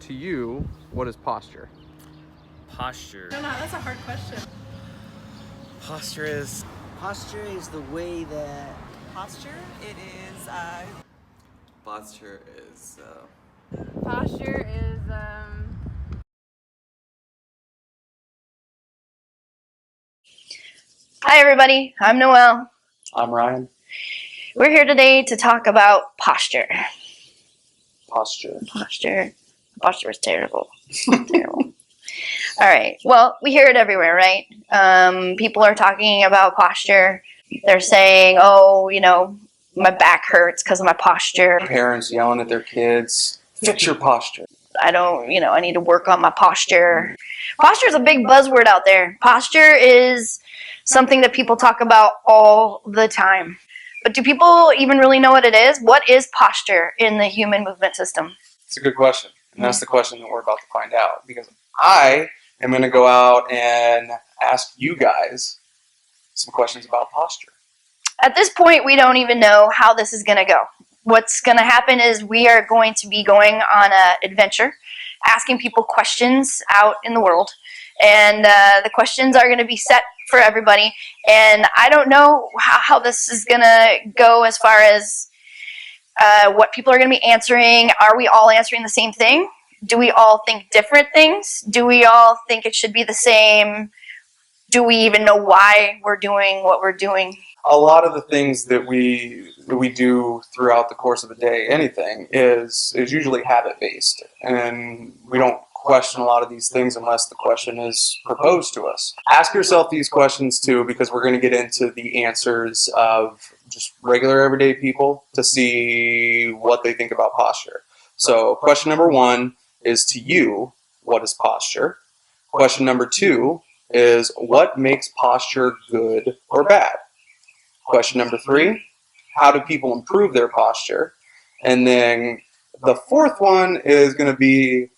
to you, what is posture? Posture. No, that's a hard question. Posture is the way that... Posture? It is, Posture is, Posture is, Hi everybody, I'm Noelle. I'm Ryan. We're here today to talk about posture. Posture. Posture is terrible. Terrible. Alright, well, we hear it everywhere, right? People are talking about posture. They're saying, oh, you know, my back hurts because of my posture. Parents yelling at their kids, fix your posture. I need to work on my posture. Posture is a big buzzword out there. Posture is something that people talk about all the time. But do people even really know what it is? What is posture in the human movement system? It's a good question. And that's the question that we're about to find out. Because I am going to go out and ask you guys some questions about posture. At this point, we don't even know how this is going to go. What's going to happen is we are going to be going on an adventure, asking people questions out in the world. And the questions are going to be set for everybody. And I don't know how this is going to go as far as what people are going to be answering. Are we all answering the same thing? Do we all think different things? Do we all think it should be the same? Do we even know why we're doing what we're doing? A lot of the things that we do throughout the course of a day, anything, is usually habit-based. And we don't question a lot of these things unless the question is proposed to us. Ask yourself these questions too, because we're going to get into the answers of just regular everyday people to see what they think about posture. So question number 1 is to you, what is posture? Question number 2 is what makes posture good or bad? Question number 3, how do people improve their posture? And then the 4th one is going to be,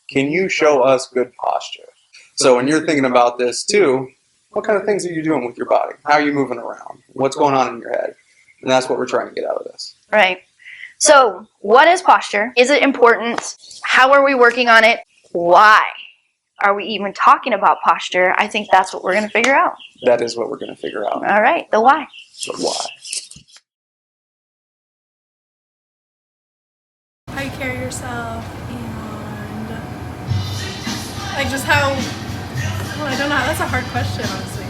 can you show us good posture? So when you're thinking about this too, what kind of things are you doing with your body? How are you moving around? What's going on in your head? And that's what we're trying to get out of this. Right. So what is posture? Is it important? How are we working on it? Why are we even talking about posture? I think that's what we're going to figure out. That is what we're going to figure out. All right, the why. So why? how you carry yourself and, like, just how, well, I don't know, that's a hard question, honestly.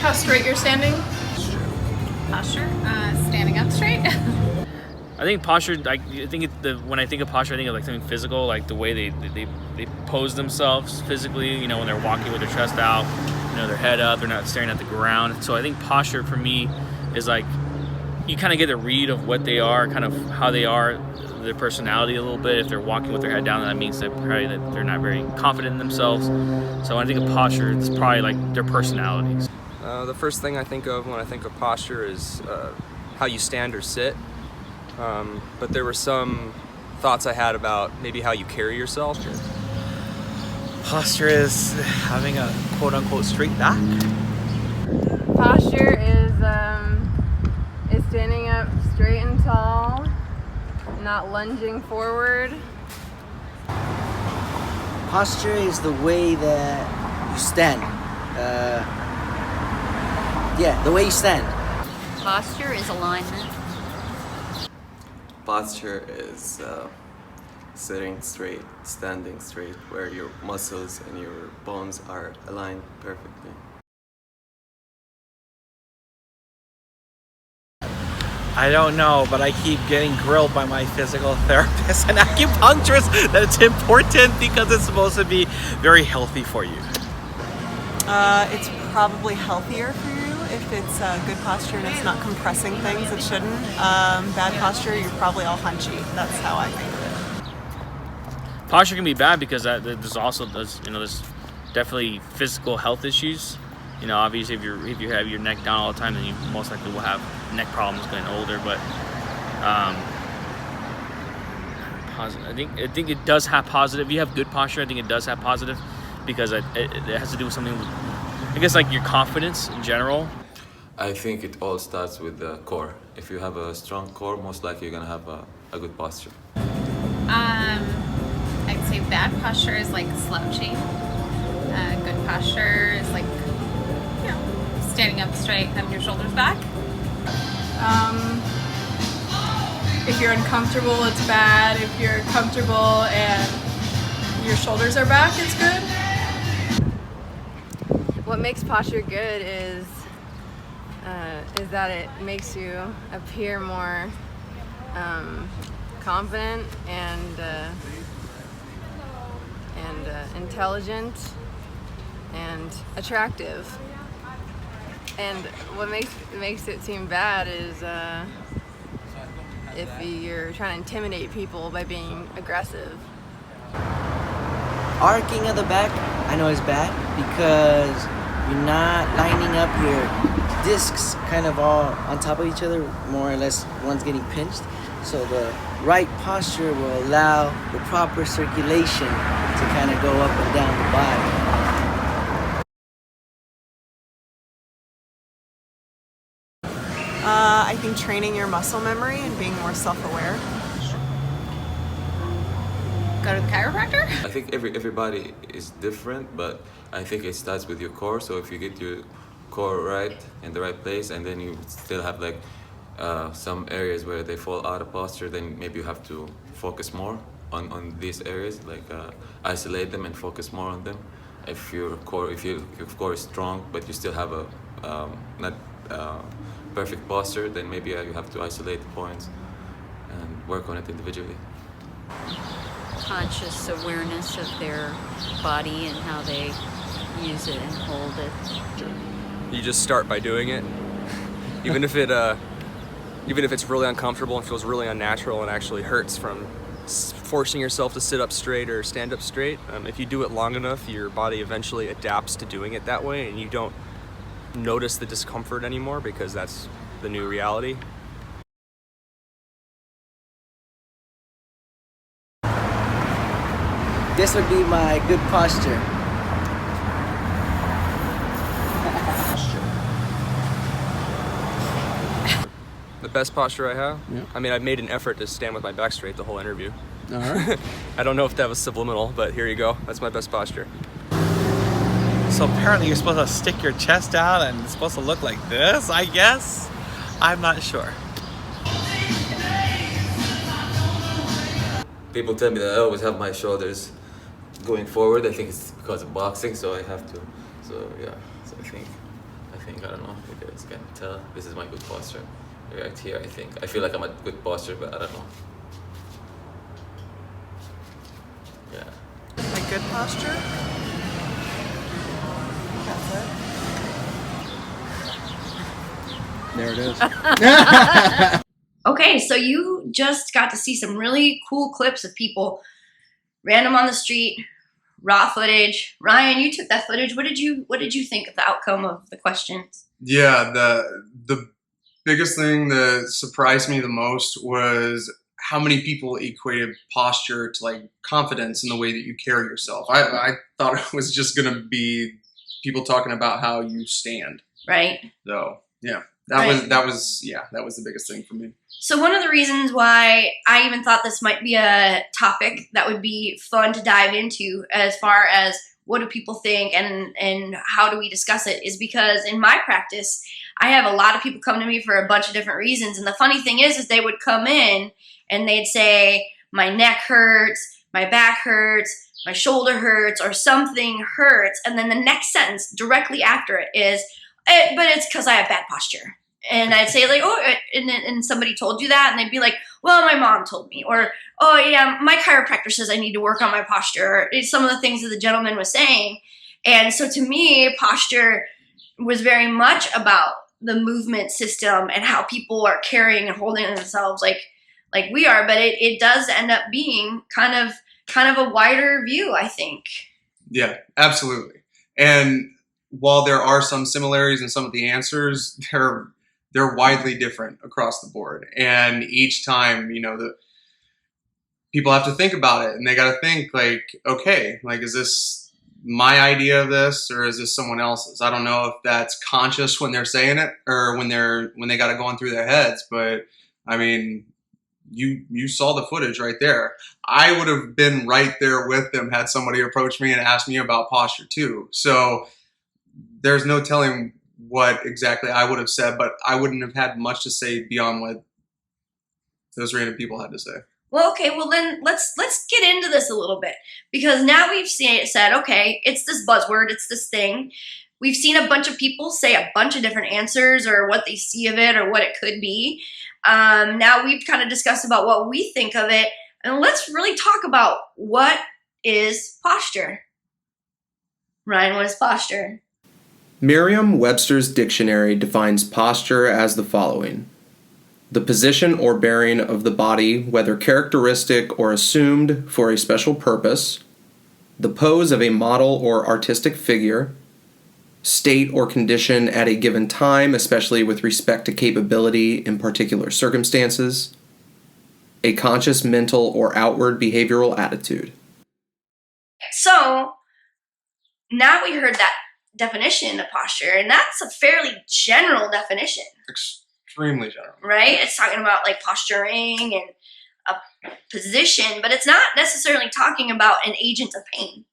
How straight you're standing? posture, standing up straight. I think posture. When I think of posture, I think of like something physical, like the way they pose themselves physically. You know, when they're walking with their chest out, you know, their head up, they're not staring at the ground. So I think posture for me is like you kind of get a read of what they are, kind of how they are, their personality a little bit. If they're walking with their head down, that means that probably that they're not very confident in themselves. So when I think of posture, it's probably like their personalities. The first thing I think of when I think of posture is how you stand or sit. But there were some thoughts I had about maybe how you carry yourself. Posture is having a quote-unquote straight back. Posture is standing up straight and tall, not lunging forward. Posture is the way that you stand. The way you stand. Posture is alignment. posture is sitting straight, standing straight, where your muscles and your bones are aligned perfectly. I don't know, but I keep getting grilled by my physical therapist and acupuncturist that it's important because it's supposed to be very healthy for you. It's probably healthier for you if it's good posture and it's not compressing things it shouldn't. Bad posture, you're probably all hunchy. That's how I think of it. Posture can be bad because there's also there's definitely physical health issues. You know, obviously if you have your neck down all the time, then you most likely will have neck problems getting older. But I think it does have positive. If you have good posture, I think it does have positive because it has to do with something with, I guess, like your confidence in general. I think it all starts with the core. If you have a strong core, most likely you're gonna have a good posture. bad posture is like slouching. Good posture is like, standing up straight, having your shoulders back. If you're uncomfortable, it's bad. If you're comfortable and your shoulders are back, it's good. What makes posture good is that it makes you appear more confident and intelligent and attractive. And what makes it seem bad is if you're trying to intimidate people by being aggressive. Arcing of the back, I know is bad because you're not lining up your discs kind of all on top of each other, more or less one's getting pinched. So the right posture will allow the proper circulation to kind of go up and down the body. I think training your muscle memory and being more self-aware. Go to the chiropractor? I think everybody is different, but I think it starts with your core. So if you get your core right in the right place, and then you still have like some areas where they fall out of posture, then maybe you have to focus more on these areas, like isolate them and focus more on them. If your core is strong, but you still have a not perfect posture, then maybe you have to isolate the points and work on it individually. Conscious awareness of their body and how they use it and hold it. You just start by doing it, even if it's really uncomfortable and feels really unnatural and actually hurts from forcing yourself to sit up straight or stand up straight. If you do it long enough, your body eventually adapts to doing it that way, and you don't notice the discomfort anymore because that's the new reality. This would be my good posture. The best posture I have? Yeah. I mean, I've made an effort to stand with my back straight the whole interview. All right. I don't know if that was subliminal, but here you go. That's my best posture. So apparently you're supposed to stick your chest out and it's supposed to look like this, I guess? I'm not sure. People tell me that I always have my shoulders going forward. I think it's because of boxing, so I have to. So yeah, so I think I don't know if you guys can tell. This is my good posture. Right here, I feel like I'm at good posture, but I don't know. Yeah. My good posture. That's it. There it is. Okay, so you just got to see some really cool clips of people random on the street, raw footage. Ryan, you took that footage. What did you think of the outcome of the questions? Yeah, the biggest thing that surprised me the most was how many people equated posture to like confidence in the way that you carry yourself. I thought it was just gonna be people talking about how you stand. Right. So yeah, that was the biggest thing for me. So one of the reasons why I even thought this might be a topic that would be fun to dive into as far as what do people think and how do we discuss it is because in my practice, I have a lot of people come to me for a bunch of different reasons. And the funny thing is they would come in and they'd say, my neck hurts, my back hurts, my shoulder hurts, or something hurts. And then the next sentence directly after it is, but it's because I have bad posture. And I'd say like, oh, and somebody told you that? And they'd be like, well, my mom told me. Or, oh yeah, my chiropractor says I need to work on my posture. It's some of the things that the gentleman was saying. And so to me, posture was very much about the movement system and how people are carrying and holding themselves like we are. But it does end up being kind of a wider view, I think. Yeah, absolutely. And while there are some similarities in some of the answers, they're widely different across the board. And each time, the people have to think about it, and they got to think like, okay, like, is this my idea of this or is this someone else's? I don't know if that's conscious when they're saying it or when they got it going through their heads, but I mean, you saw the footage right there. I would have been right there with them had somebody approached me and asked me about posture too. So there's no telling what exactly I would have said, but I wouldn't have had much to say beyond what those random people had to say. Well, okay, well then let's get into this a little bit, because now we've said, okay, it's this buzzword, it's this thing. We've seen a bunch of people say a bunch of different answers or what they see of it or what it could be. Now we've kind of discussed about what we think of it, and let's really talk about what is posture. Ryan, what is posture? Merriam-Webster's dictionary defines posture as the following: the position or bearing of the body, whether characteristic or assumed for a special purpose, the pose of a model or artistic figure, state or condition at a given time, especially with respect to capability in particular circumstances, a conscious mental or outward behavioral attitude. So now we heard that definition of posture, and that's a fairly general definition. Extremely general. Right? It's talking about like posturing and a position, but it's not necessarily talking about an agent of pain.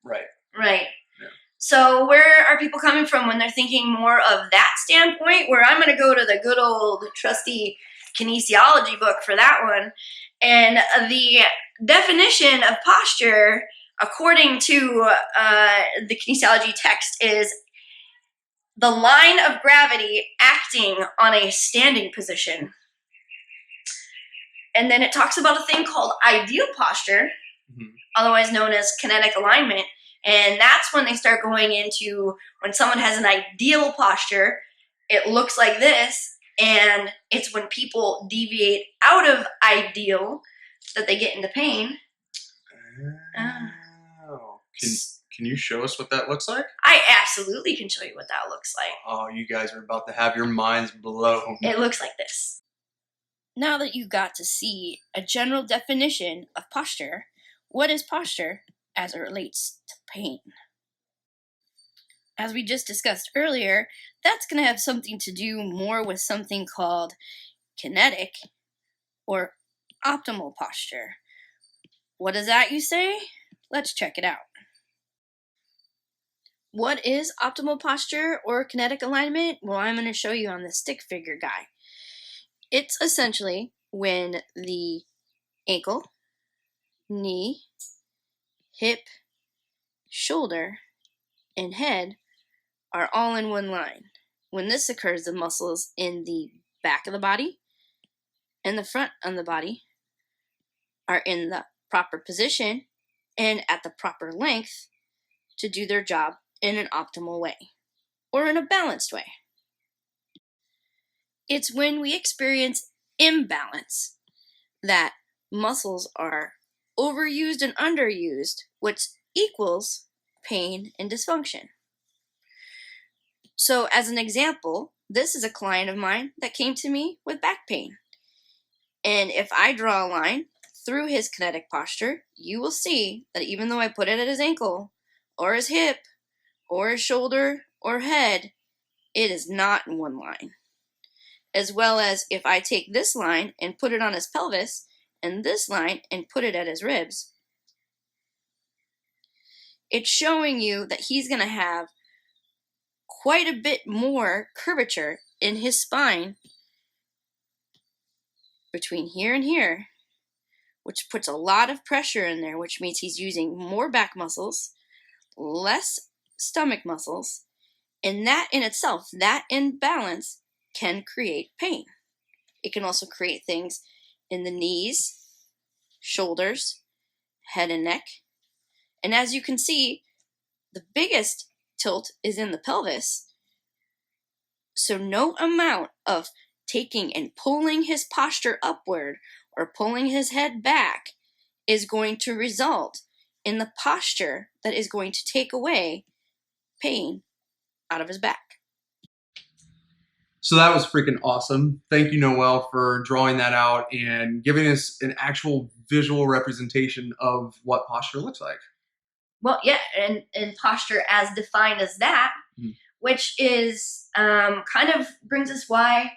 Right. Right. Yeah. So where are people coming from when they're thinking more of that standpoint? Where I'm going to go to the good old trusty kinesiology book for that one. And the definition of posture, according to the kinesiology text, is the line of gravity acting on a standing position. And then it talks about a thing called ideal posture, otherwise known as kinetic alignment. And that's when they start going into when someone has an ideal posture, it looks like this. And it's when people deviate out of ideal that they get into pain. Can you show us what that looks like? I absolutely can show you what that looks like. Oh, you guys are about to have your minds blown. It looks like this. Now that you got to see a general definition of posture, what is posture as it relates to pain? As we just discussed earlier, that's going to have something to do more with something called kinetic or optimal posture. What is that, you say? Let's check it out. What is optimal posture or kinetic alignment? Well, I'm going to show you on the stick figure guy. It's essentially when the ankle, knee, hip, shoulder, and head are all in one line. When this occurs, the muscles in the back of the body and the front of the body are in the proper position and at the proper length to do their job in an optimal way, or in a balanced way. It's when we experience imbalance that muscles are overused and underused, which equals pain and dysfunction. So as an example, this is a client of mine that came to me with back pain. And if I draw a line through his kinetic posture, you will see that even though I put it at his ankle or his hip or his shoulder or head, it is not in one line. As well as if I take this line and put it on his pelvis and this line and put it at his ribs, it's showing you that he's going to have quite a bit more curvature in his spine between here and here, which puts a lot of pressure in there, which means he's using more back muscles, less stomach muscles, and that in itself, that imbalance can create pain. It can also create things in the knees, shoulders, head and neck. And as you can see, the biggest tilt is in the pelvis. So no amount of taking and pulling his posture upward or pulling his head back is going to result in the posture that is going to take away pain out of his back. So that was freaking awesome. Thank you, Noelle, for drawing that out and giving us an actual visual representation of what posture looks like. Well, yeah, and posture as defined as that, which is kind of brings us why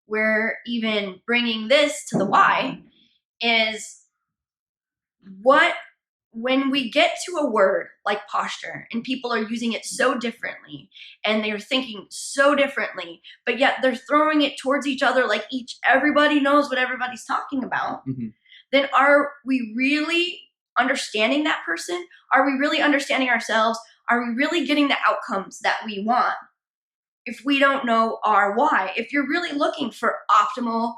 we're even bringing this to the why is when we get to a word like posture and people are using it so differently and they're thinking so differently, but yet they're throwing it towards each other like everybody knows what everybody's talking about, then are we really understanding that person? Are we really understanding ourselves? Are we really getting the outcomes that we want if we don't know our why? If you're really looking for optimal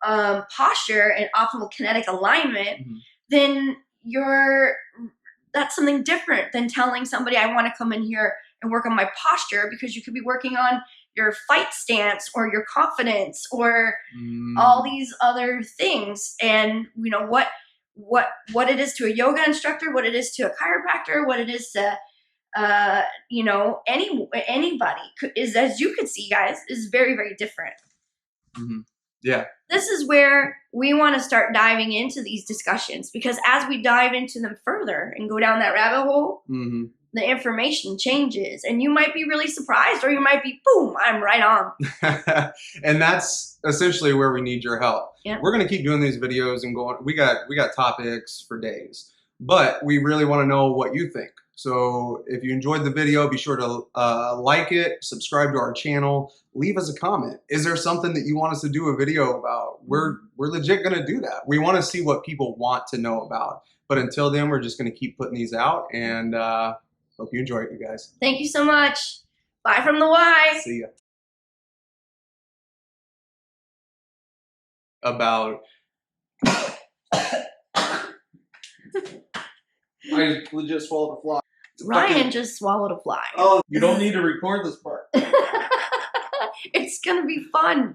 posture and optimal kinetic alignment, then that's something different than telling somebody I want to come in here and work on my posture, because you could be working on your fight stance or your confidence or all these other things. And you know what it is to a yoga instructor, what it is to a chiropractor, what it is to anybody is, as you could see, guys, is very, very different. Yeah. This is where we want to start diving into these discussions, because as we dive into them further and go down that rabbit hole, the information changes and you might be really surprised, or you might be, boom, I'm right on. And that's essentially where we need your help. Yeah. We're going to keep doing these videos and going. We got topics for days, but we really want to know what you think. So if you enjoyed the video, be sure to like it, subscribe to our channel, leave us a comment. Is there something that you want us to do a video about? We're legit going to do that. We want to see what people want to know about. But until then, we're just going to keep putting these out, and hope you enjoy it, you guys. Thank you so much. Bye from the Y. See ya. About I legit swallowed a fly. Ryan just swallowed a fly. Oh, you don't need to record this part. It's gonna be fun.